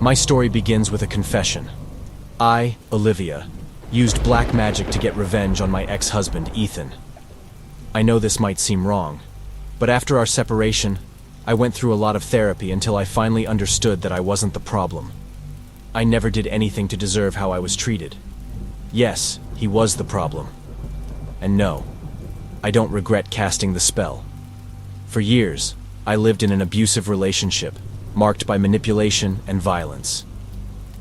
My story begins with a confession. I, Olivia, used black magic to get revenge on my ex-husband, Ethan. I know this might seem wrong, but after our separation, I went through a lot of therapy until I finally understood that I wasn't the problem. I never did anything to deserve how I was treated. Yes, he was the problem. And no, I don't regret casting the spell. For years, I lived in an abusive relationship, marked by manipulation and violence.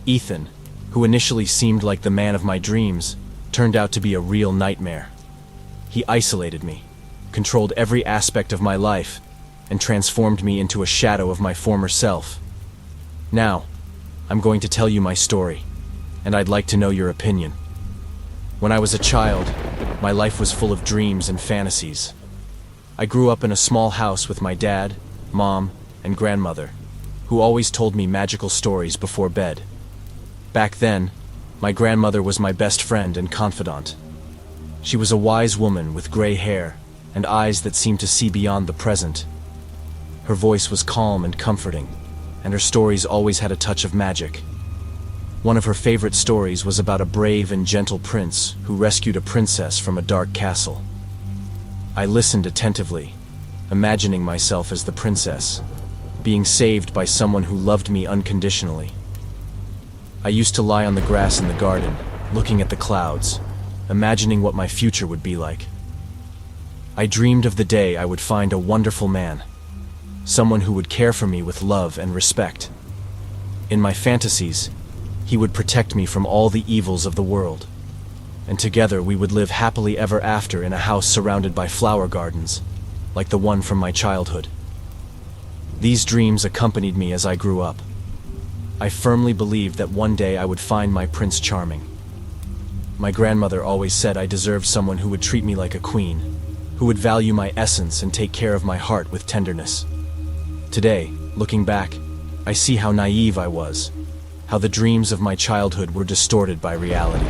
Ethan, who initially seemed like the man of my dreams, turned out to be a real nightmare. He isolated me, controlled every aspect of my life, and transformed me into a shadow of my former self. Now, I'm going to tell you my story, and I'd like to know your opinion. When I was a child, my life was full of dreams and fantasies. I grew up in a small house with my dad, mom, and grandmother, who always told me magical stories before bed. Back then, my grandmother was my best friend and confidant. She was a wise woman with gray hair and eyes that seemed to see beyond the present. Her voice was calm and comforting, and her stories always had a touch of magic. One of her favorite stories was about a brave and gentle prince who rescued a princess from a dark castle. I listened attentively, imagining myself as the princess, being saved by someone who loved me unconditionally. I used to lie on the grass in the garden, looking at the clouds, imagining what my future would be like. I dreamed of the day I would find a wonderful man, someone who would care for me with love and respect. In my fantasies, he would protect me from all the evils of the world, and together we would live happily ever after in a house surrounded by flower gardens, like the one from my childhood. These dreams accompanied me as I grew up. I firmly believed that one day I would find my Prince Charming. My grandmother always said I deserved someone who would treat me like a queen, who would value my essence and take care of my heart with tenderness. Today, looking back, I see how naive I was, how the dreams of my childhood were distorted by reality.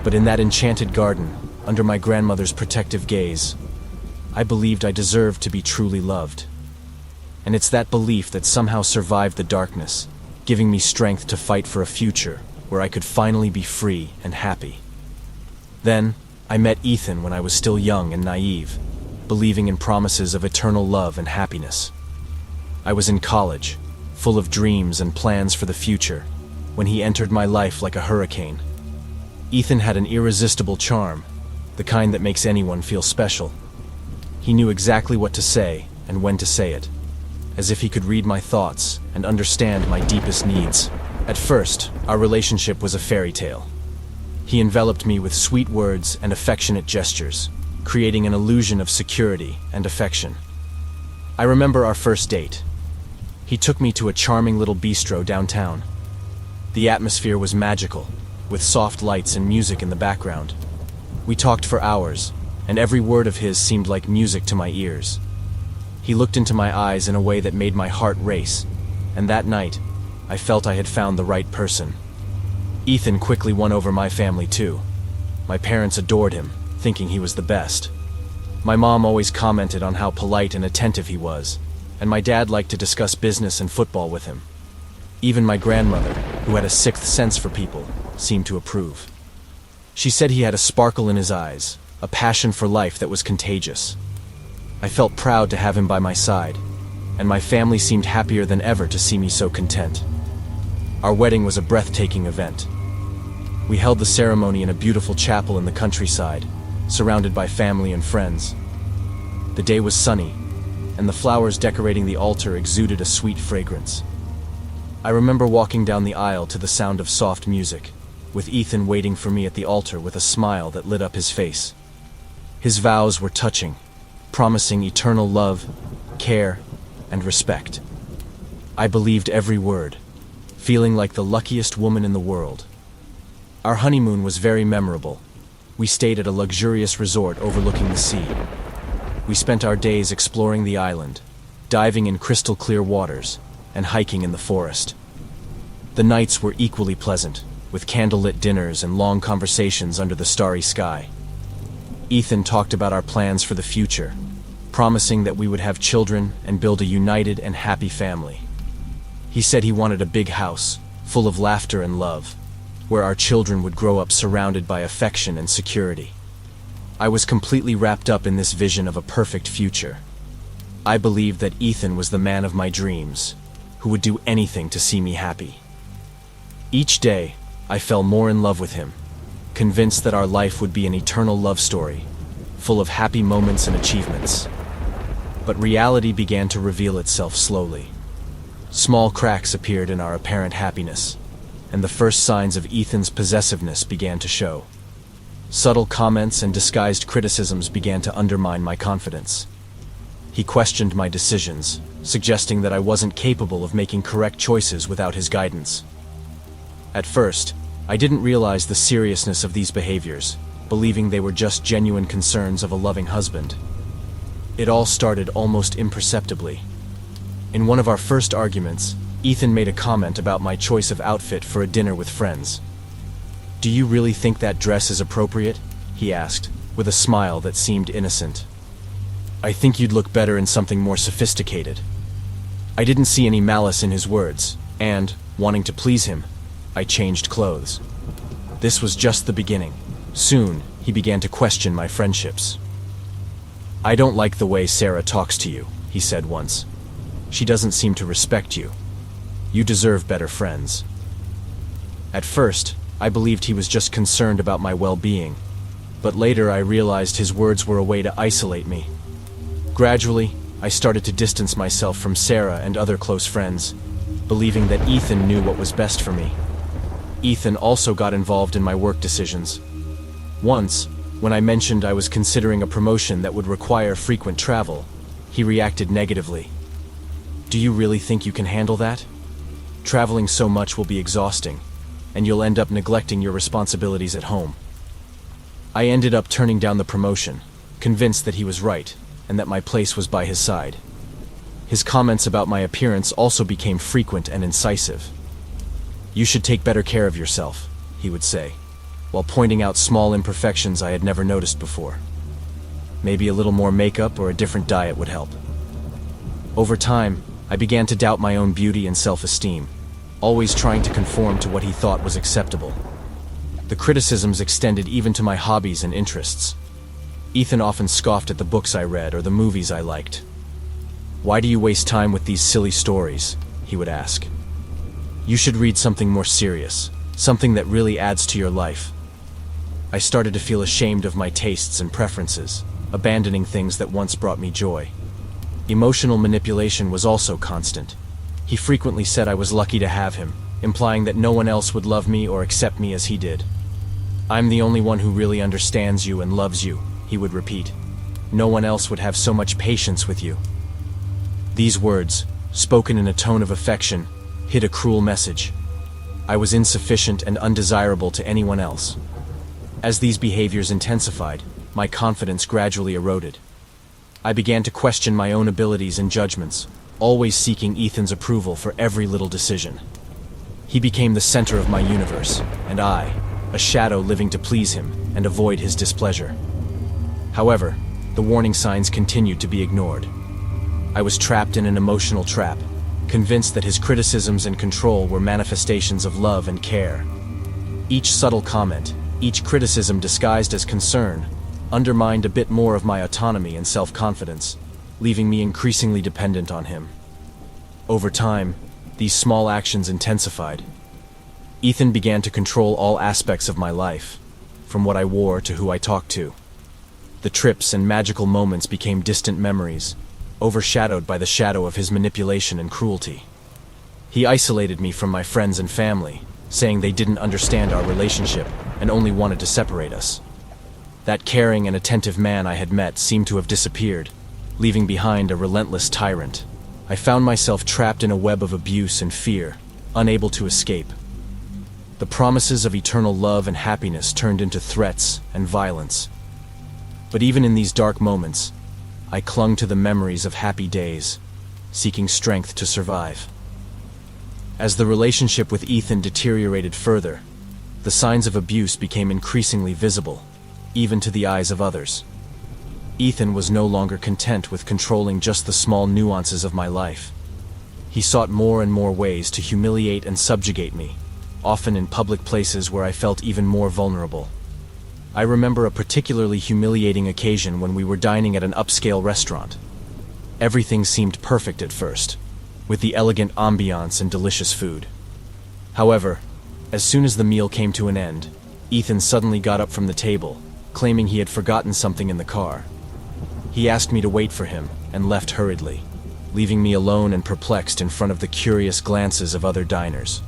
But in that enchanted garden, under my grandmother's protective gaze, I believed I deserved to be truly loved. And it's that belief that somehow survived the darkness, giving me strength to fight for a future where I could finally be free and happy. Then, I met Ethan when I was still young and naive, believing in promises of eternal love and happiness. I was in college, full of dreams and plans for the future, when he entered my life like a hurricane. Ethan had an irresistible charm, the kind that makes anyone feel special. He knew exactly what to say and when to say it, as if he could read my thoughts and understand my deepest needs. At first, our relationship was a fairy tale. He enveloped me with sweet words and affectionate gestures, creating an illusion of security and affection. I remember our first date. He took me to a charming little bistro downtown. The atmosphere was magical, with soft lights and music in the background. We talked for hours, and every word of his seemed like music to my ears. He looked into my eyes in a way that made my heart race, and that night, I felt I had found the right person. Ethan quickly won over my family too. My parents adored him, thinking he was the best. My mom always commented on how polite and attentive he was, and my dad liked to discuss business and football with him. Even my grandmother, who had a sixth sense for people, seemed to approve. She said he had a sparkle in his eyes, a passion for life that was contagious. I felt proud to have him by my side, and my family seemed happier than ever to see me so content. Our wedding was a breathtaking event. We held the ceremony in a beautiful chapel in the countryside, surrounded by family and friends. The day was sunny, and the flowers decorating the altar exuded a sweet fragrance. I remember walking down the aisle to the sound of soft music, with Ethan waiting for me at the altar with a smile that lit up his face. His vows were touching, promising eternal love, care, and respect. I believed every word, feeling like the luckiest woman in the world. Our honeymoon was very memorable. We stayed at a luxurious resort overlooking the sea. We spent our days exploring the island, diving in crystal clear waters, and hiking in the forest. The nights were equally pleasant, with candlelit dinners and long conversations under the starry sky. Ethan talked about our plans for the future, promising that we would have children and build a united and happy family. He said he wanted a big house, full of laughter and love, where our children would grow up surrounded by affection and security. I was completely wrapped up in this vision of a perfect future. I believed that Ethan was the man of my dreams, who would do anything to see me happy. Each day, I fell more in love with him, convinced that our life would be an eternal love story, full of happy moments and achievements. But reality began to reveal itself slowly. Small cracks appeared in our apparent happiness, and the first signs of Ethan's possessiveness began to show. Subtle comments and disguised criticisms began to undermine my confidence. He questioned my decisions, suggesting that I wasn't capable of making correct choices without his guidance. At first, I didn't realize the seriousness of these behaviors, believing they were just genuine concerns of a loving husband. It all started almost imperceptibly. In one of our first arguments, Ethan made a comment about my choice of outfit for a dinner with friends. "Do you really think that dress is appropriate?" he asked, with a smile that seemed innocent. "I think you'd look better in something more sophisticated." I didn't see any malice in his words, and, wanting to please him, I changed clothes. This was just the beginning. Soon, he began to question my friendships. "I don't like the way Sarah talks to you," he said once. "She doesn't seem to respect you. You deserve better friends." At first, I believed he was just concerned about my well-being, but later I realized his words were a way to isolate me. Gradually, I started to distance myself from Sarah and other close friends, believing that Ethan knew what was best for me. Ethan also got involved in my work decisions. Once, when I mentioned I was considering a promotion that would require frequent travel, he reacted negatively. "Do you really think you can handle that? Traveling so much will be exhausting, and you'll end up neglecting your responsibilities at home." I ended up turning down the promotion, convinced that he was right, and that my place was by his side. His comments about my appearance also became frequent and incisive. "You should take better care of yourself," he would say, while pointing out small imperfections I had never noticed before. Maybe a little more makeup or a different diet would help. Over time, I began to doubt my own beauty and self-esteem, always trying to conform to what he thought was acceptable. The criticisms extended even to my hobbies and interests. Ethan often scoffed at the books I read or the movies I liked. "Why do you waste time with these silly stories?" he would ask. "You should read something more serious, something that really adds to your life." I started to feel ashamed of my tastes and preferences, abandoning things that once brought me joy. Emotional manipulation was also constant. He frequently said I was lucky to have him, implying that no one else would love me or accept me as he did. "I'm the only one who really understands you and loves you," he would repeat. "No one else would have so much patience with you." These words, spoken in a tone of affection, hid a cruel message. I was insufficient and undesirable to anyone else. As these behaviors intensified, my confidence gradually eroded. I began to question my own abilities and judgments, always seeking Ethan's approval for every little decision. He became the center of my universe, and I, a shadow living to please him and avoid his displeasure. However, the warning signs continued to be ignored. I was trapped in an emotional trap, convinced that his criticisms and control were manifestations of love and care. Each subtle comment, each criticism disguised as concern, undermined a bit more of my autonomy and self-confidence, leaving me increasingly dependent on him. Over time, these small actions intensified. Ethan began to control all aspects of my life, from what I wore to who I talked to. The trips and magical moments became distant memories, overshadowed by the shadow of his manipulation and cruelty. He isolated me from my friends and family, saying they didn't understand our relationship and only wanted to separate us. That caring and attentive man I had met seemed to have disappeared, leaving behind a relentless tyrant. I found myself trapped in a web of abuse and fear, unable to escape. The promises of eternal love and happiness turned into threats and violence. But even in these dark moments, I clung to the memories of happy days, seeking strength to survive. As the relationship with Ethan deteriorated further, the signs of abuse became increasingly visible, even to the eyes of others. Ethan was no longer content with controlling just the small nuances of my life. He sought more and more ways to humiliate and subjugate me, often in public places where I felt even more vulnerable. I remember a particularly humiliating occasion when we were dining at an upscale restaurant. Everything seemed perfect at first, with the elegant ambiance and delicious food. However, as soon as the meal came to an end, Ethan suddenly got up from the table, claiming he had forgotten something in the car. He asked me to wait for him and left hurriedly, leaving me alone and perplexed in front of the curious glances of other diners.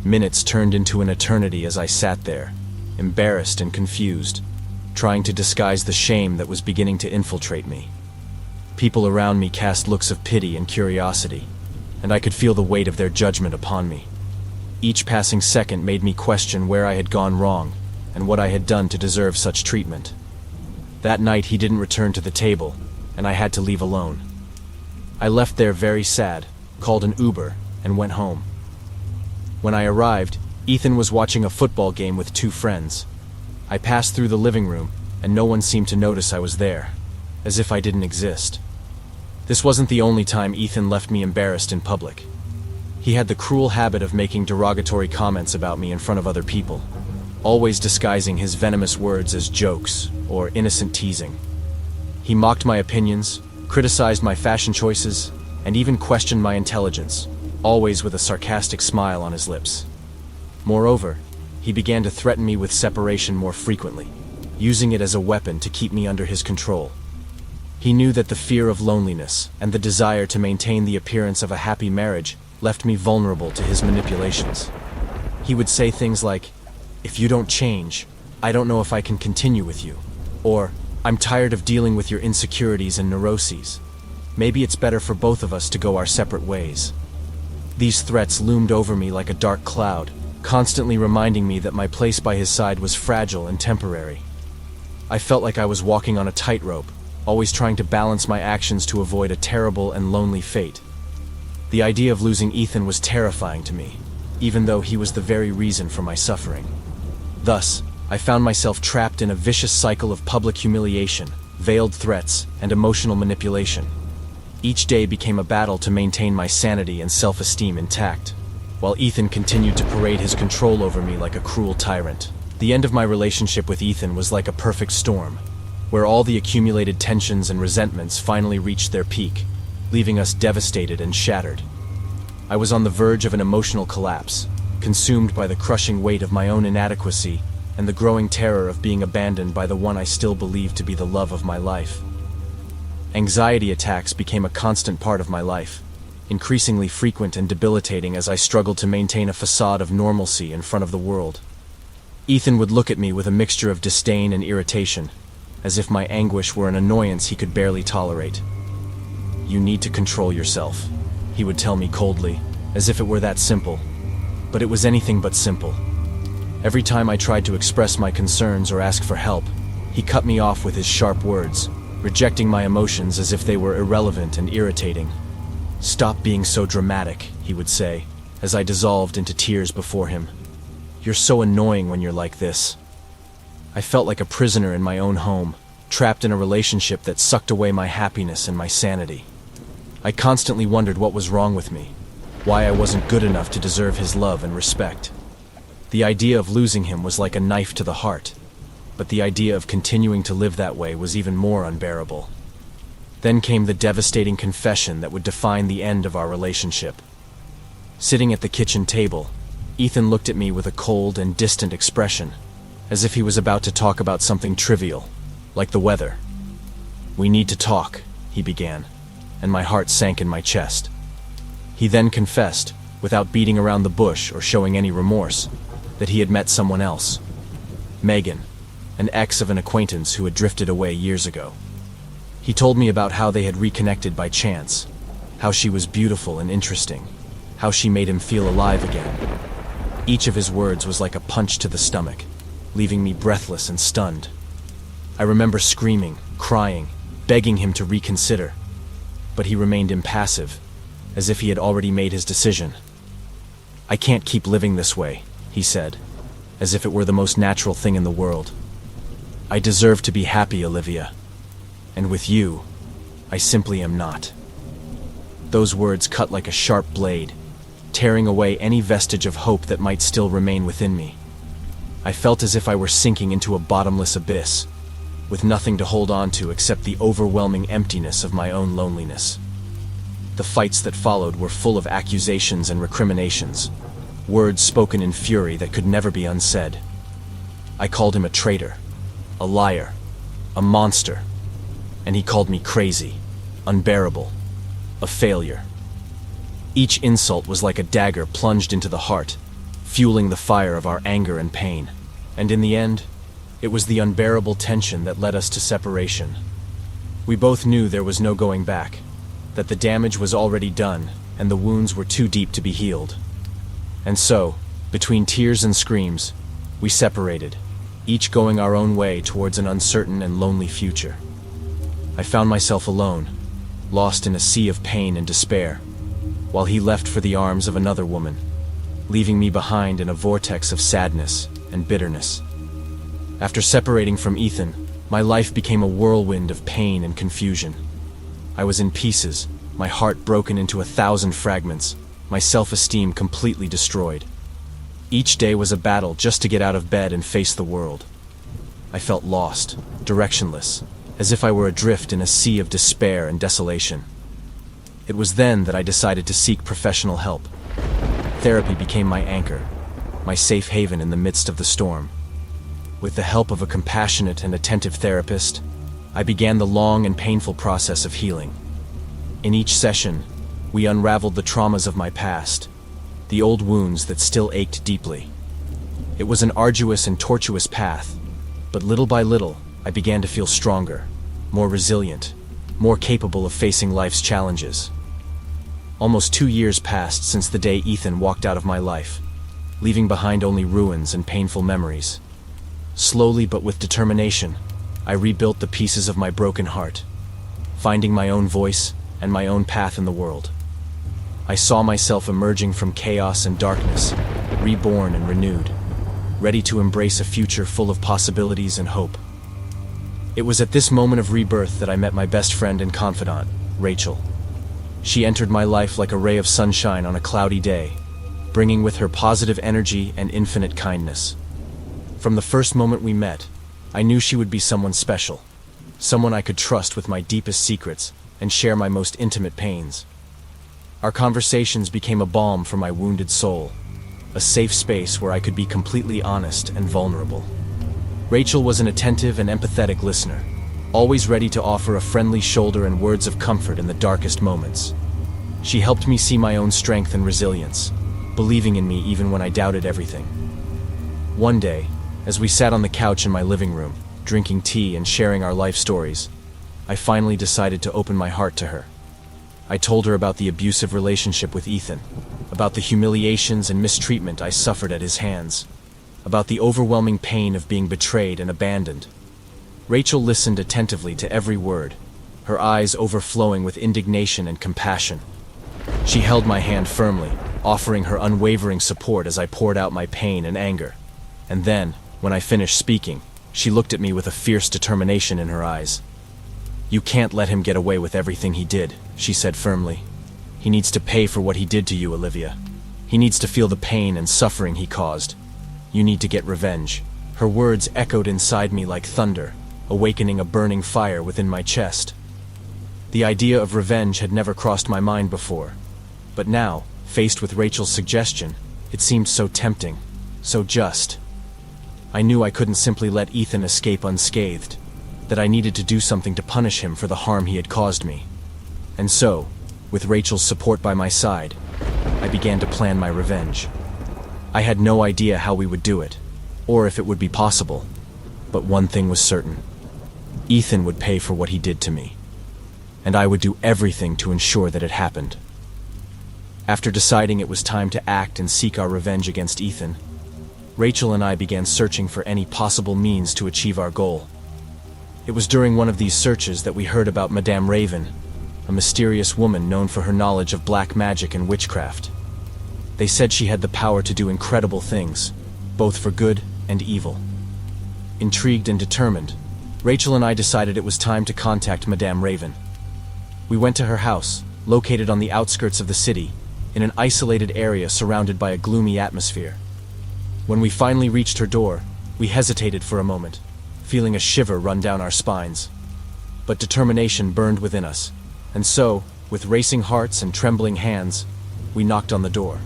Minutes turned into an eternity as I sat there, embarrassed and confused, trying to disguise the shame that was beginning to infiltrate me. People around me cast looks of pity and curiosity, and I could feel the weight of their judgment upon me. Each passing second made me question where I had gone wrong and what I had done to deserve such treatment. That night he didn't return to the table, and I had to leave alone. I left there very sad, called an Uber, and went home. When I arrived, Ethan was watching a football game with two friends. I passed through the living room, and no one seemed to notice I was there, as if I didn't exist. This wasn't the only time Ethan left me embarrassed in public. He had the cruel habit of making derogatory comments about me in front of other people, always disguising his venomous words as jokes or innocent teasing. He mocked my opinions, criticized my fashion choices, and even questioned my intelligence, always with a sarcastic smile on his lips. Moreover, he began to threaten me with separation more frequently, using it as a weapon to keep me under his control. He knew that the fear of loneliness and the desire to maintain the appearance of a happy marriage left me vulnerable to his manipulations. He would say things like, "If you don't change, I don't know if I can continue with you," or "I'm tired of dealing with your insecurities and neuroses. Maybe it's better for both of us to go our separate ways." These threats loomed over me like a dark cloud, constantly reminding me that my place by his side was fragile and temporary. I felt like I was walking on a tightrope, always trying to balance my actions to avoid a terrible and lonely fate. The idea of losing Ethan was terrifying to me, even though he was the very reason for my suffering. Thus, I found myself trapped in a vicious cycle of public humiliation, veiled threats, and emotional manipulation. Each day became a battle to maintain my sanity and self-esteem intact, while Ethan continued to parade his control over me like a cruel tyrant. The end of my relationship with Ethan was like a perfect storm, where all the accumulated tensions and resentments finally reached their peak, leaving us devastated and shattered. I was on the verge of an emotional collapse, consumed by the crushing weight of my own inadequacy and the growing terror of being abandoned by the one I still believed to be the love of my life. Anxiety attacks became a constant part of my life, increasingly frequent and debilitating as I struggled to maintain a facade of normalcy in front of the world. Ethan would look at me with a mixture of disdain and irritation, as if my anguish were an annoyance he could barely tolerate. "You need to control yourself," he would tell me coldly, as if it were that simple. But it was anything but simple. Every time I tried to express my concerns or ask for help, he cut me off with his sharp words, rejecting my emotions as if they were irrelevant and irritating. "Stop being so dramatic," he would say, as I dissolved into tears before him. "You're so annoying when you're like this." I felt like a prisoner in my own home, trapped in a relationship that sucked away my happiness and my sanity. I constantly wondered what was wrong with me, why I wasn't good enough to deserve his love and respect. The idea of losing him was like a knife to the heart, but the idea of continuing to live that way was even more unbearable. Then came the devastating confession that would define the end of our relationship. Sitting at the kitchen table, Ethan looked at me with a cold and distant expression, as if he was about to talk about something trivial, like the weather. "We need to talk," he began, and my heart sank in my chest. He then confessed, without beating around the bush or showing any remorse, that he had met someone else. Megan, an ex of an acquaintance who had drifted away years ago. He told me about how they had reconnected by chance, how she was beautiful and interesting, how she made him feel alive again. Each of his words was like a punch to the stomach, leaving me breathless and stunned. I remember screaming, crying, begging him to reconsider, but he remained impassive, as if he had already made his decision. "I can't keep living this way," he said, as if it were the most natural thing in the world. "I deserve to be happy, Olivia. And with you, I simply am not." Those words cut like a sharp blade, tearing away any vestige of hope that might still remain within me. I felt as if I were sinking into a bottomless abyss, with nothing to hold on to except the overwhelming emptiness of my own loneliness. The fights that followed were full of accusations and recriminations, words spoken in fury that could never be unsaid. I called him a traitor, a liar, a monster, and he called me crazy, unbearable, a failure. Each insult was like a dagger plunged into the heart, fueling the fire of our anger and pain. And in the end, it was the unbearable tension that led us to separation. We both knew there was no going back, that the damage was already done and the wounds were too deep to be healed. And so, between tears and screams, we separated, each going our own way towards an uncertain and lonely future. I found myself alone, lost in a sea of pain and despair, while he left for the arms of another woman, leaving me behind in a vortex of sadness and bitterness. After separating from Ethan, my life became a whirlwind of pain and confusion. I was in pieces, my heart broken into 1,000 fragments, my self-esteem completely destroyed. Each day was a battle just to get out of bed and face the world. I felt lost, directionless, as if I were adrift in a sea of despair and desolation. It was then that I decided to seek professional help. Therapy became my anchor, my safe haven in the midst of the storm. With the help of a compassionate and attentive therapist, I began the long and painful process of healing. In each session, we unraveled the traumas of my past, the old wounds that still ached deeply. It was an arduous and tortuous path, but little by little, I began to feel stronger, more resilient, more capable of facing life's challenges. Almost 2 years passed since the day Ethan walked out of my life, leaving behind only ruins and painful memories. Slowly but with determination, I rebuilt the pieces of my broken heart, finding my own voice and my own path in the world. I saw myself emerging from chaos and darkness, reborn and renewed, ready to embrace a future full of possibilities and hope. It was at this moment of rebirth that I met my best friend and confidant, Rachel. She entered my life like a ray of sunshine on a cloudy day, bringing with her positive energy and infinite kindness. From the first moment we met, I knew she would be someone special, someone I could trust with my deepest secrets and share my most intimate pains. Our conversations became a balm for my wounded soul, a safe space where I could be completely honest and vulnerable. Rachel was an attentive and empathetic listener, always ready to offer a friendly shoulder and words of comfort in the darkest moments. She helped me see my own strength and resilience, believing in me even when I doubted everything. One day, as we sat on the couch in my living room, drinking tea and sharing our life stories, I finally decided to open my heart to her. I told her about the abusive relationship with Ethan, about the humiliations and mistreatment I suffered at his hands, about the overwhelming pain of being betrayed and abandoned. Rachel listened attentively to every word, her eyes overflowing with indignation and compassion. She held my hand firmly, offering her unwavering support as I poured out my pain and anger. And then, when I finished speaking, she looked at me with a fierce determination in her eyes. "You can't let him get away with everything he did," she said firmly. "He needs to pay for what he did to you, Olivia. He needs to feel the pain and suffering he caused. You need to get revenge." Her words echoed inside me like thunder, awakening a burning fire within my chest. The idea of revenge had never crossed my mind before, but now, faced with Rachel's suggestion, it seemed so tempting, so just. I knew I couldn't simply let Ethan escape unscathed, that I needed to do something to punish him for the harm he had caused me. And so, with Rachel's support by my side, I began to plan my revenge. I had no idea how we would do it, or if it would be possible, but one thing was certain. Ethan would pay for what he did to me, and I would do everything to ensure that it happened. After deciding it was time to act and seek our revenge against Ethan, Rachel and I began searching for any possible means to achieve our goal. It was during one of these searches that we heard about Madame Raven, a mysterious woman known for her knowledge of black magic and witchcraft. They said she had the power to do incredible things, both for good and evil. Intrigued and determined, Rachel and I decided it was time to contact Madame Raven. We went to her house, located on the outskirts of the city, in an isolated area surrounded by a gloomy atmosphere. When we finally reached her door, we hesitated for a moment, feeling a shiver run down our spines. But determination burned within us, and so, with racing hearts and trembling hands, we knocked on the door.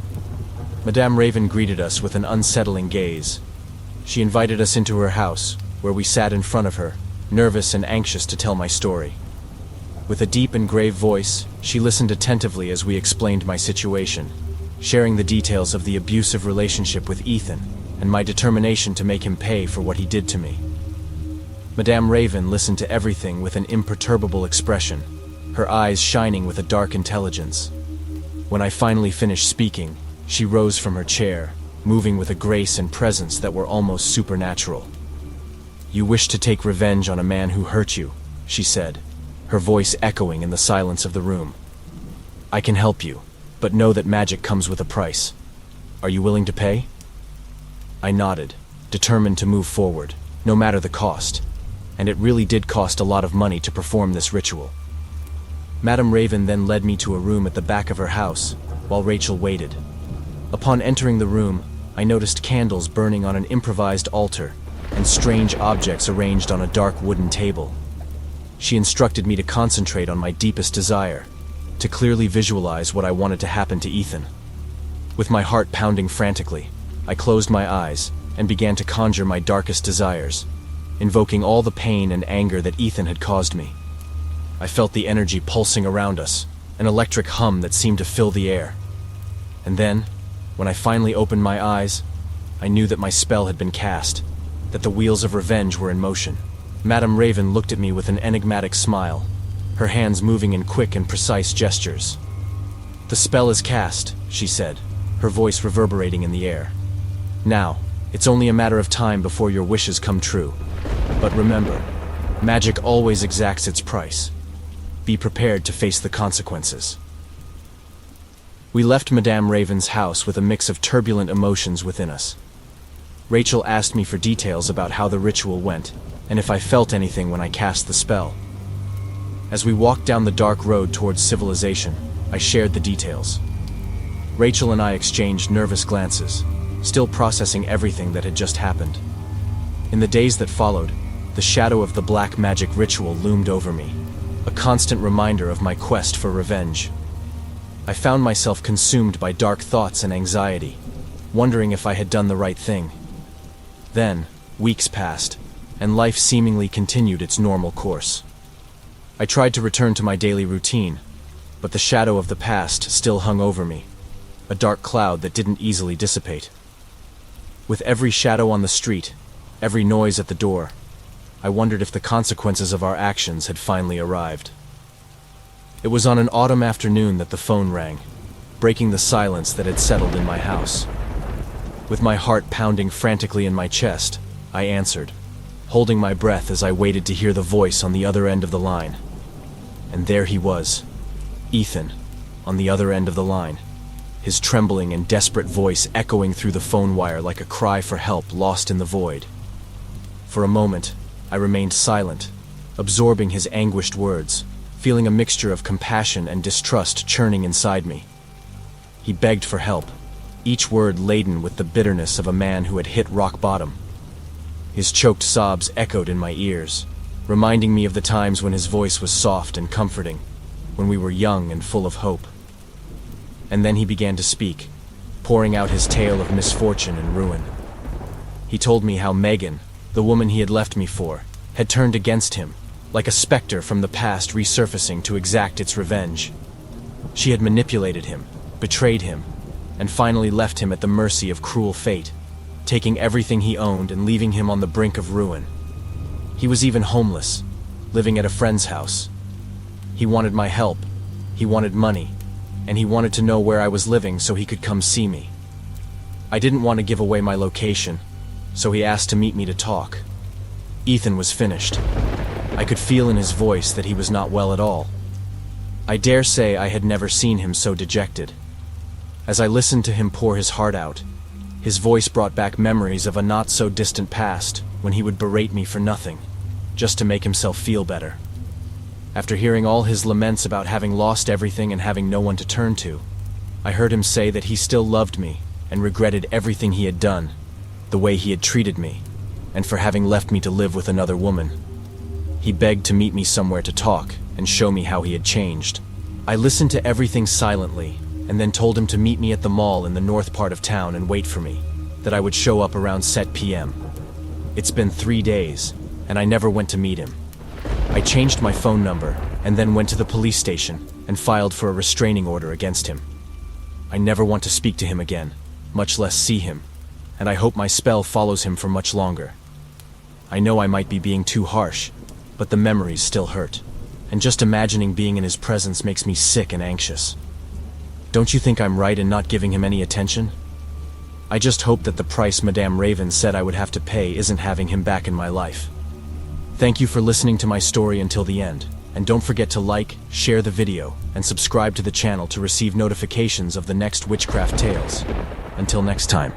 Madame Raven greeted us with an unsettling gaze. She invited us into her house, where we sat in front of her, nervous and anxious to tell my story. With a deep and grave voice, she listened attentively as we explained my situation, sharing the details of the abusive relationship with Ethan and my determination to make him pay for what he did to me. Madame Raven listened to everything with an imperturbable expression, her eyes shining with a dark intelligence. When I finally finished speaking, she rose from her chair, moving with a grace and presence that were almost supernatural. "You wish to take revenge on a man who hurt you," she said, her voice echoing in the silence of the room. "I can help you, but know that magic comes with a price. Are you willing to pay?" I nodded, determined to move forward, no matter the cost, and it really did cost a lot of money to perform this ritual. Madame Raven then led me to a room at the back of her house, while Rachel waited. Upon entering the room, I noticed candles burning on an improvised altar and strange objects arranged on a dark wooden table. She instructed me to concentrate on my deepest desire, to clearly visualize what I wanted to happen to Ethan. With my heart pounding frantically, I closed my eyes and began to conjure my darkest desires, invoking all the pain and anger that Ethan had caused me. I felt the energy pulsing around us, an electric hum that seemed to fill the air. And then, when I finally opened my eyes, I knew that my spell had been cast, that the wheels of revenge were in motion. Madame Raven looked at me with an enigmatic smile, her hands moving in quick and precise gestures. "The spell is cast," she said, her voice reverberating in the air. "Now, it's only a matter of time before your wishes come true. But remember, magic always exacts its price. Be prepared to face the consequences." We left Madame Raven's house with a mix of turbulent emotions within us. Rachel asked me for details about how the ritual went, and if I felt anything when I cast the spell. As we walked down the dark road towards civilization, I shared the details. Rachel and I exchanged nervous glances, still processing everything that had just happened. In the days that followed, the shadow of the black magic ritual loomed over me, a constant reminder of my quest for revenge. I found myself consumed by dark thoughts and anxiety, wondering if I had done the right thing. Then, weeks passed, and life seemingly continued its normal course. I tried to return to my daily routine, but the shadow of the past still hung over me, a dark cloud that didn't easily dissipate. With every shadow on the street, every noise at the door, I wondered if the consequences of our actions had finally arrived. It was on an autumn afternoon that the phone rang, breaking the silence that had settled in my house. With my heart pounding frantically in my chest, I answered, holding my breath as I waited to hear the voice on the other end of the line. And there he was, Ethan, on the other end of the line, his trembling and desperate voice echoing through the phone wire like a cry for help lost in the void. For a moment, I remained silent, absorbing his anguished words, feeling a mixture of compassion and distrust churning inside me. He begged for help, each word laden with the bitterness of a man who had hit rock bottom. His choked sobs echoed in my ears, reminding me of the times when his voice was soft and comforting, when we were young and full of hope. And then he began to speak, pouring out his tale of misfortune and ruin. He told me how Megan, the woman he had left me for, had turned against him, like a specter from the past resurfacing to exact its revenge. She had manipulated him, betrayed him, and finally left him at the mercy of cruel fate, taking everything he owned and leaving him on the brink of ruin. He was even homeless, living at a friend's house. He wanted my help, he wanted money, and he wanted to know where I was living so he could come see me. I didn't want to give away my location, so he asked to meet me to talk. Ethan was finished. I could feel in his voice that he was not well at all. I dare say I had never seen him so dejected. As I listened to him pour his heart out, his voice brought back memories of a not-so-distant past when he would berate me for nothing, just to make himself feel better. After hearing all his laments about having lost everything and having no one to turn to, I heard him say that he still loved me and regretted everything he had done, the way he had treated me, and for having left me to live with another woman. He begged to meet me somewhere to talk and show me how he had changed. I listened to everything silently and then told him to meet me at the mall in the north part of town and wait for me, that I would show up around set PM. It's been 3 days, and I never went to meet him. I changed my phone number and then went to the police station and filed for a restraining order against him. I never want to speak to him again, much less see him, and I hope my spell follows him for much longer. I know I might be being too harsh, but the memories still hurt, and just imagining being in his presence makes me sick and anxious. Don't you think I'm right in not giving him any attention? I just hope that the price Madame Raven said I would have to pay isn't having him back in my life. Thank you for listening to my story until the end, and don't forget to like, share the video, and subscribe to the channel to receive notifications of the next witchcraft tales. Until next time.